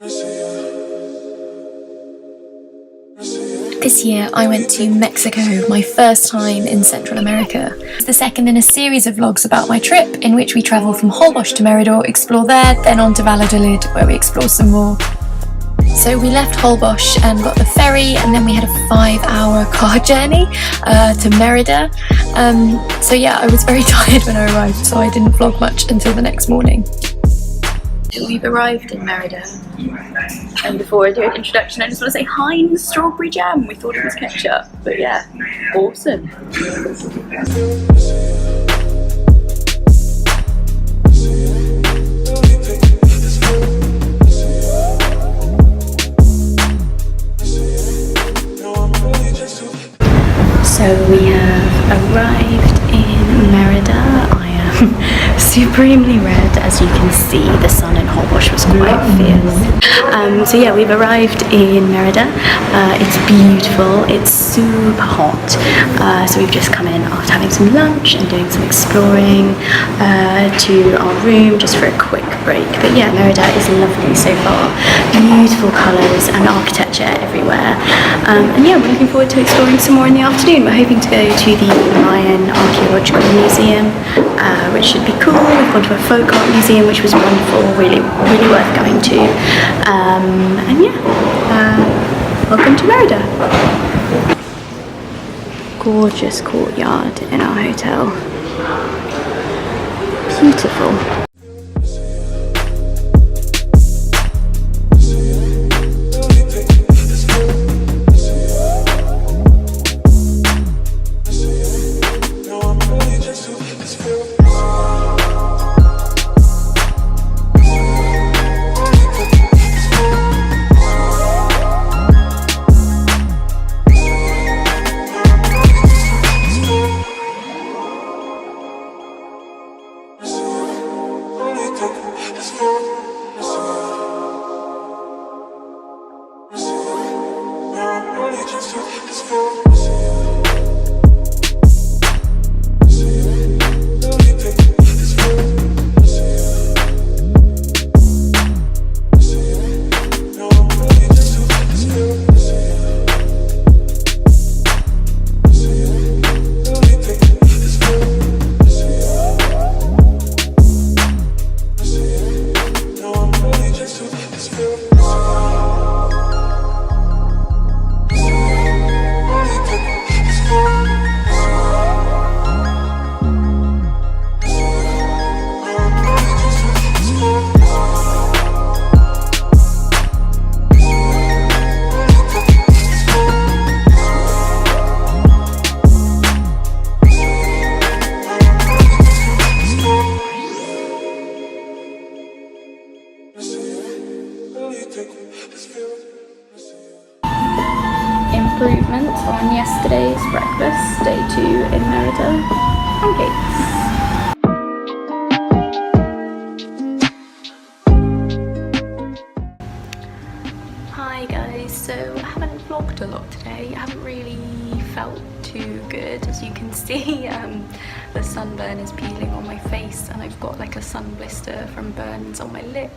This year I went to Mexico, my first time in Central America. It's the second in a series of vlogs about my trip, in which we travel from Holbox to Merida, explore there, then on to Valladolid, where we explore some more. So we left Holbox and got the ferry, and then we had a 5-hour car journey to Merida. So yeah, I was very tired when I arrived, so I didn't vlog much until the next morning. We've arrived in Merida, and before I do an introduction I just want to say Heinz strawberry jam. We thought it was ketchup, but yeah, awesome. So we have arrived in Merida. I am supremely red, as you can see. The sun in Holbox was quite fierce. So yeah, we've arrived in Merida. It's beautiful, it's super hot. So we've just come in after having some lunch and doing some exploring to our room just for a quick break. But yeah, Merida is lovely so far. Beautiful colours and architecture everywhere. And yeah, we're looking forward to exploring some more in the afternoon. We're hoping to go to the Mayan Archaeological Museum, which should be cool. We've gone to a folk art museum, which was wonderful, really worth going to. And yeah, welcome to Merida. Gorgeous courtyard in our hotel. Beautiful. Improvement on yesterday's breakfast, day 2 in Merida. Pancakes. Hi guys, so I haven't vlogged a lot today. I haven't really felt too good. As you can see, the sunburn is peeling on my face and I've got like a sun blister from burns on my lip.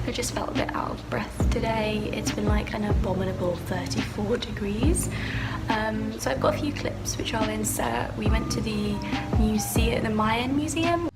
I just felt a bit out of breath today. It's been like an abominable 34 degrees. So I've got a few clips which I'll insert. We went to the museum, the Mayan Museum.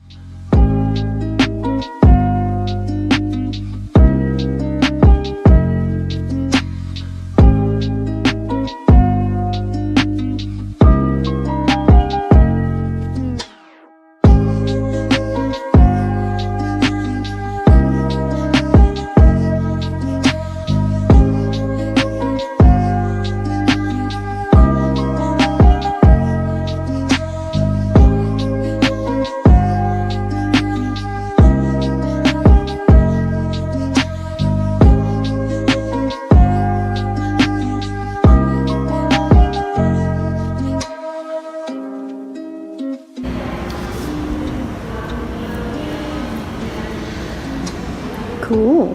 Cool.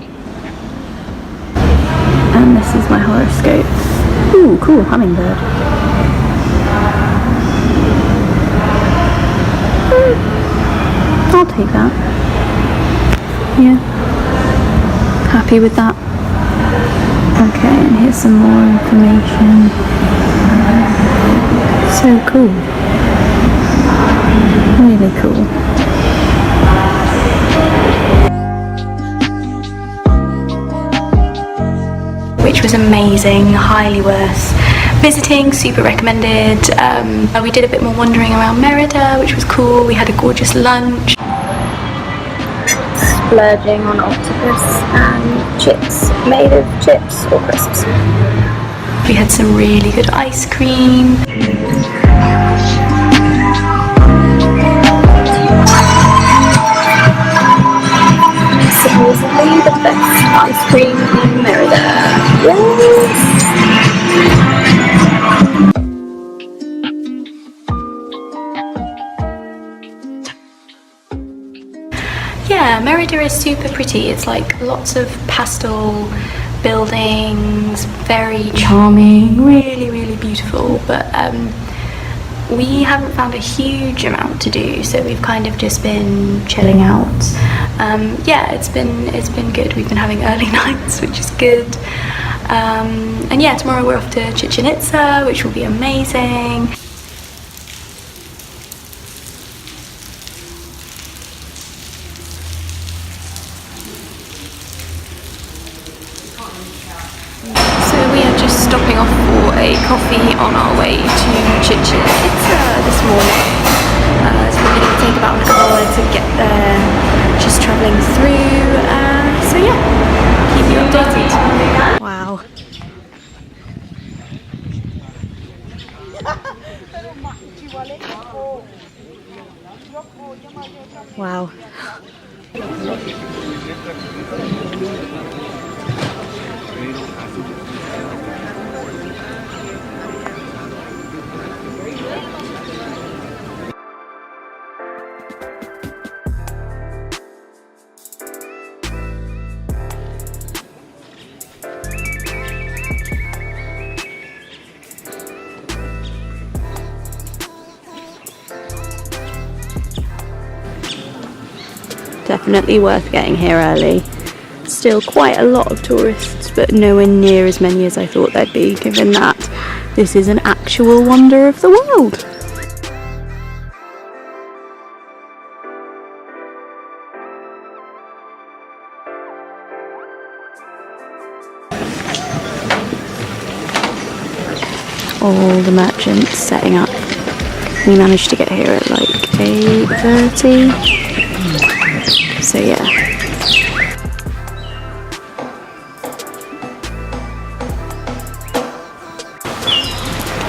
And this is my horoscope. Ooh, cool, hummingbird. I'll take that. Yeah. Happy with that. Okay, and here's some more information. So cool. Really cool. Which was amazing, highly worth visiting, super recommended. We did a bit more wandering around Merida, which was cool. We had a gorgeous lunch. Splurging on octopus and chips, made of chips or crisps. We had some really good ice cream. Supposedly the best ice cream in Merida. Yes! Yeah, Merida is super pretty. It's like lots of pastel buildings, very charming, really beautiful, but we haven't found a huge amount to do, so we've kind of just been chilling out. Yeah, it's been good. We've been having early nights, which is good. And yeah, tomorrow we're off to Chichen Itza, which will be amazing. Stopping off for a coffee on our way to Chichen Itza this morning. It's probably going to take about an hour to get there, just travelling through. So yeah, keep you updated. Wow. Wow. Definitely worth getting here early. Still quite a lot of tourists, but nowhere near as many as I thought there'd be, given that this is an actual wonder of the world. All the merchants setting up. We managed to get here at like 8:30. So yeah.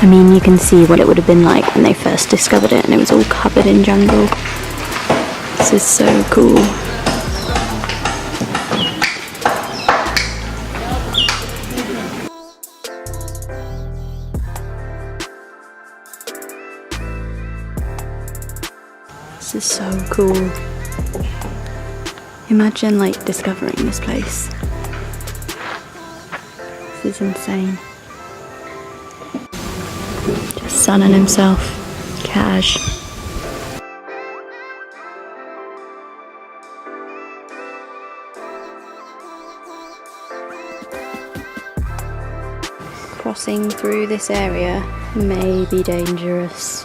I mean, you can see what it would have been like when they first discovered it and it was all covered in jungle. This is so cool. This is so cool. Imagine like discovering this place. This is insane. Just sunning himself. Cash. Crossing through this area may be dangerous.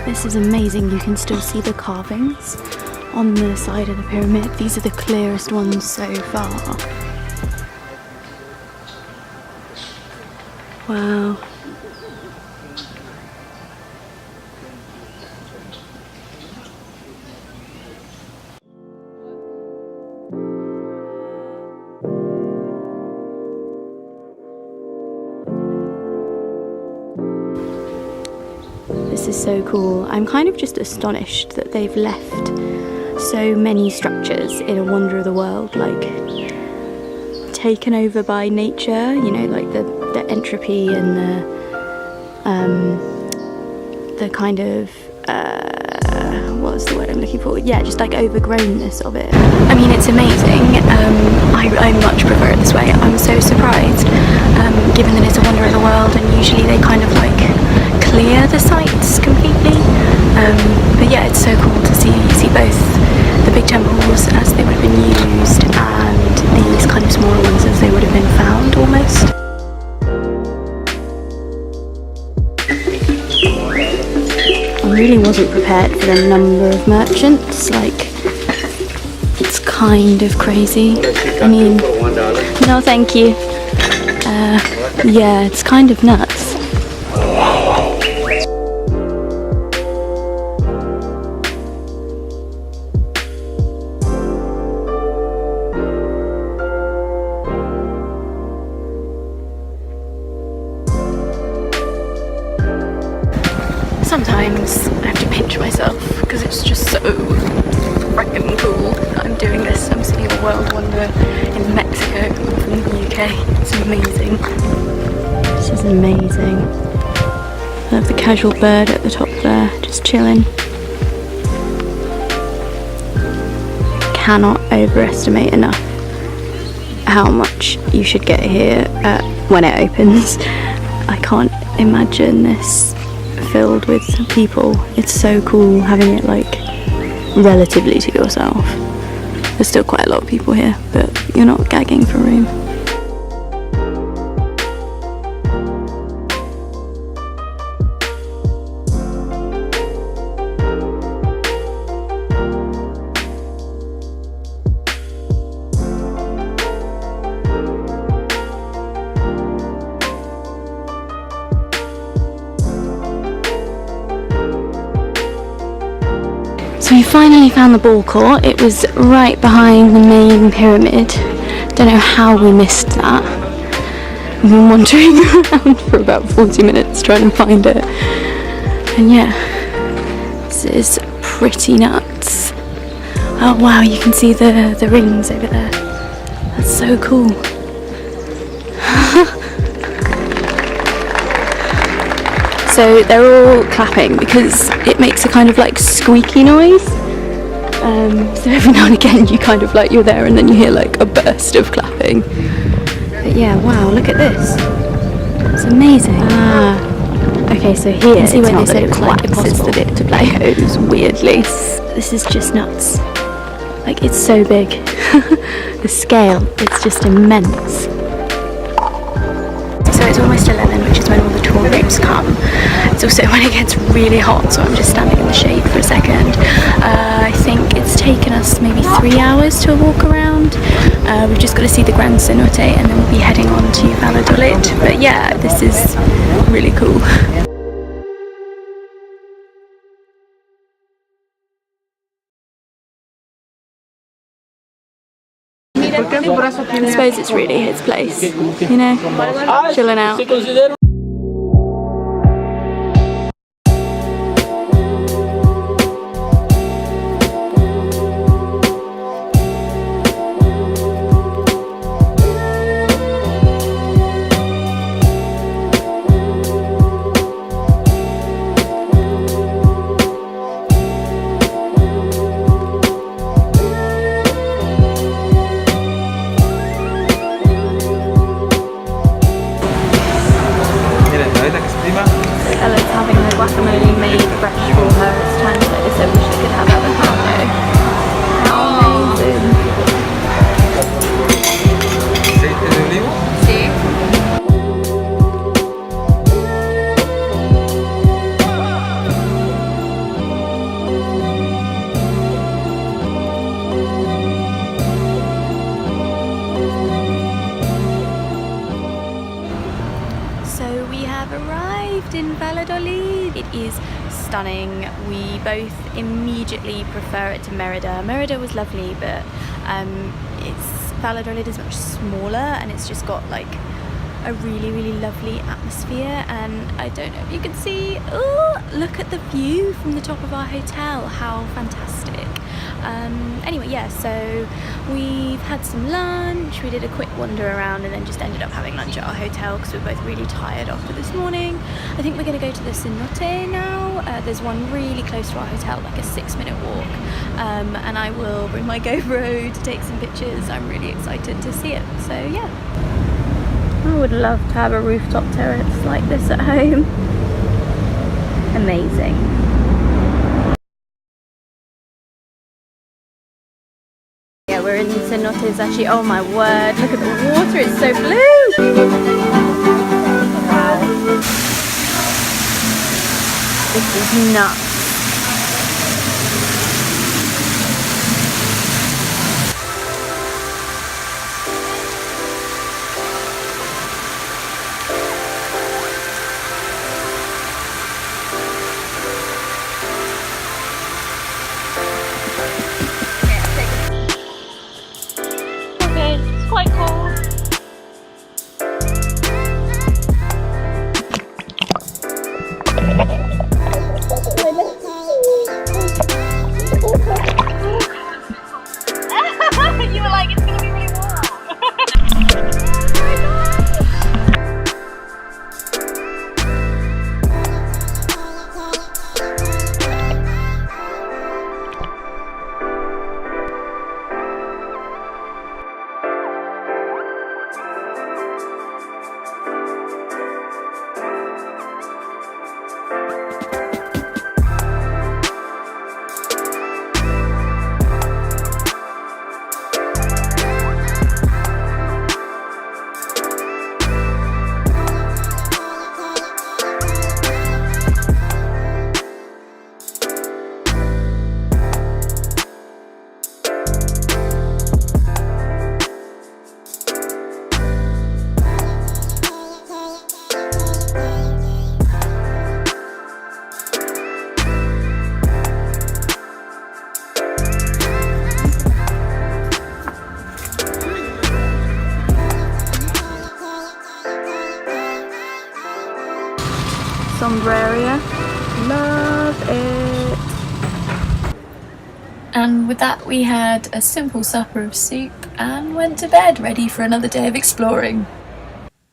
This is amazing. You can still see the carvings on the side of the pyramid. These are the clearest ones so far. Wow. This is so cool. I'm kind of just astonished that they've left so many structures in a wonder of the world, like taken over by nature, you know, like the entropy and the kind of what's the word I'm looking for? Yeah, just like overgrownness of it. I mean, it's amazing. I much prefer it this way. I'm so surprised, given that it's a wonder of the world and usually they kind of like clear the sites completely. But yeah, it's so cool to see both the big temples as they would have been used and these kind of smaller ones as they would have been found almost. really wasn't prepared for the number of merchants. Like, it's kind of crazy. I mean, no thank you. Yeah, it's kind of nuts. Sometimes I have to pinch myself because it's just so freaking cool that I'm doing this. I'm seeing a world wonder in Mexico from the UK. It's amazing. This is amazing. I love the casual bird at the top there, just chilling. Cannot overestimate enough how much you should get here when it opens. I can't imagine this filled with people. It's so cool having it like relatively to yourself. There's still quite a lot of people here, but you're not gagging for room. So we finally found the ball court. It was right behind the main pyramid. Don't know how we missed that. We've been wandering around for about 40 minutes trying to find it. And yeah, this is pretty nuts. Oh wow, you can see the rings over there. That's so cool. So they're all clapping because it makes a kind of like squeaky noise. So every now and again you kind of like, you're there and then you hear like a burst of clapping. But yeah, wow, look at this. It's amazing. Okay, so here it's see when they said it was like impossible the bit to play hose weirdly. This is just nuts. Like, it's so big. The scale, it's just immense. So it's almost 11, which is when all the tour groups come. It's also when it gets really hot, so I'm just standing in the shade for a second. I think it's taken us maybe 3 hours to walk around. We've just got to see the Grand Cenote and then we'll be heading on to Valladolid. But yeah, this is really cool. I suppose it's really his place, you know, chilling out. Ella's having her guacamole made fresh for her. It's time to let this over. She could have avocado. How amazing. ¿Aceite de olivo? Sí. So we have arrived in Valladolid. It is stunning. We both immediately prefer it to Merida. Merida was lovely, but Valladolid is much smaller and it's just got like a really lovely atmosphere. And I don't know if you can see, oh, look at the view from the top of our hotel. How fantastic. Anyway, yeah, so we've had some lunch, we did a quick wander around and then just ended up having lunch at our hotel because we're both really tired after this morning. I think we're going to go to the cenote now. There's one really close to our hotel, like a 6-minute walk, and I will bring my GoPro to take some pictures. I'm really excited to see it, so yeah. I would love to have a rooftop terrace like this at home. Amazing. Yeah, we're in cenotes actually. Oh my word, look at the water, it's so blue! Wow. This is nuts. sombrero. Love it. And with that we had a simple supper of soup and went to bed ready for another day of exploring.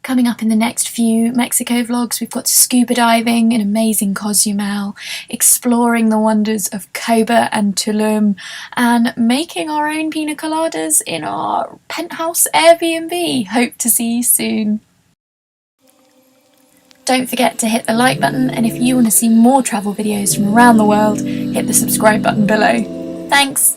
Coming up in the next few Mexico vlogs, we've got scuba diving in amazing Cozumel, exploring the wonders of Coba and Tulum, and making our own pina coladas in our penthouse Airbnb. Hope to see you soon. Don't forget to hit the like button, and if you want to see more travel videos from around the world, hit the subscribe button below. Thanks!